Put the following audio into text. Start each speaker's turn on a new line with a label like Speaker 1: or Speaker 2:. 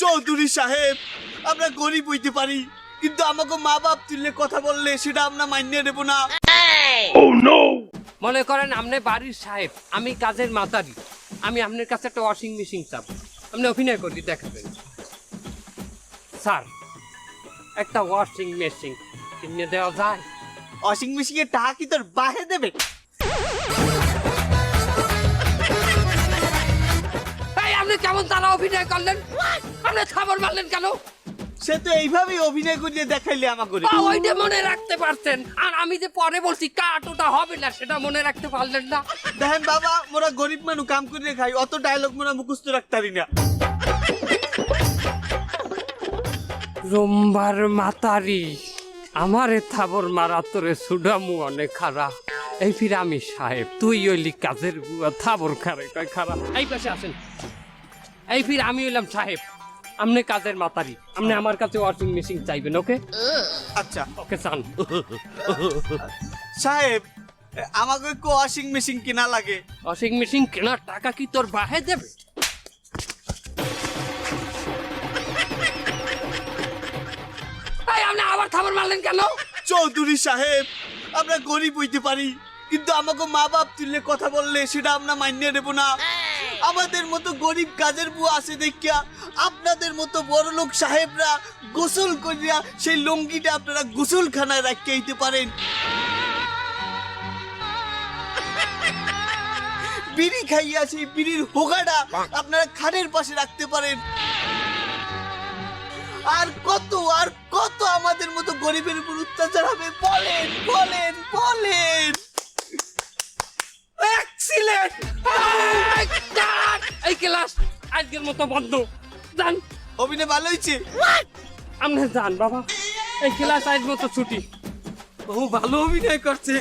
Speaker 1: চৌধুরী সাহেব, আমরা গরিব হইতে পারি, কিন্তু আমাকে মা বাপ তুললে কথা বললে সেটা আমরা মানিয়ে নেব না।
Speaker 2: মনে করেন আপনি বাড়ির সাহেব, আমি কাজের মাতারি, আমি আপনার কাছে একটা ওয়াশিং মেশিন চাপ, আপনি অভিনয় করে দেখাবেন। স্যার, একটা ওয়াশিং মেশিন কিনে দেওয়া যায়?
Speaker 1: ওয়াশিং মেশিনের টাকা কি তোর বাহে দেবে?
Speaker 2: এই আপনি কেমন তারা অভিনয় করলেন? আপনি খবর মারলেন কেন?
Speaker 1: সে তো এইভাবেই অভিনয় করিয়ে দেখাইলে আমাকে।
Speaker 2: ওইটা মনে রাখতে পারতেন, আর আমি যে পরে বলছি কাট ওটা হবে না সেটা মনে রাখতে পারলেন না।
Speaker 1: দেখেন বাবা, মোরা গরিব মানুষ কাম করে খাই, অত ডায়লগ মোরা মুখস্থ রাখতারি না।
Speaker 2: রোমবার মাতারি, আমারে থাবর মারা তোরে সুডামু অনেক খারাপ। এই ফির আমি সাহেব, তুই ওইলি কাজের বুয়া, থাবর খারে কয় খারাপ। এই পাশে আসেন। এই ফির আমি হইলাম সাহেব, আপনি কাজের মাতারি, আপনি আমার কাছে ওয়াশিং মেশিন চাইবেন। ওকে
Speaker 1: আচ্ছা
Speaker 2: ওকে চান?
Speaker 1: সাহেব, আমাকে একটু ওয়াশিং মেশিন কিনা লাগে।
Speaker 2: ওয়াশিং মেশিন কেনার টাকা কি তোর বাহে দেবে? এই আপনি আবার থাবর মারলেন কেন?
Speaker 1: চৌধুরী সাহেব, আমরা গরিব হইতে পারি, কিন্তু আমাকে মা বাপ তুললে কথা বললে সেটা আমরা মানিয়ে নেব না। আমাদের মতো গরিব কাজের বুয়া আছে দেখিয়া আপনাদের মতো বড় লোক সাহেবরা গোসল করিয়া সেই লুঙ্গিটা আপনারা গোসলখানায় রাখিয়ে দিতে পারেন। বিড়ি খাইয়া সেই বিড়ির হোগাটা আপনারা খাটের পাশে রাখতে পারেন। আর কত আমাদের মতো গরিবের উপর অত্যাচার হবে, বলেন বলেন বলেন। এক্সিলেন্ট!
Speaker 2: এই ক্লাস আজকের মতো বন্ধ। যান,
Speaker 1: অভিনয় ভালো হয়েছে।
Speaker 2: আপনি যান বাবা, এই ক্লাস আজ মতো ছুটি। ও ভালো অভিনয় করছে।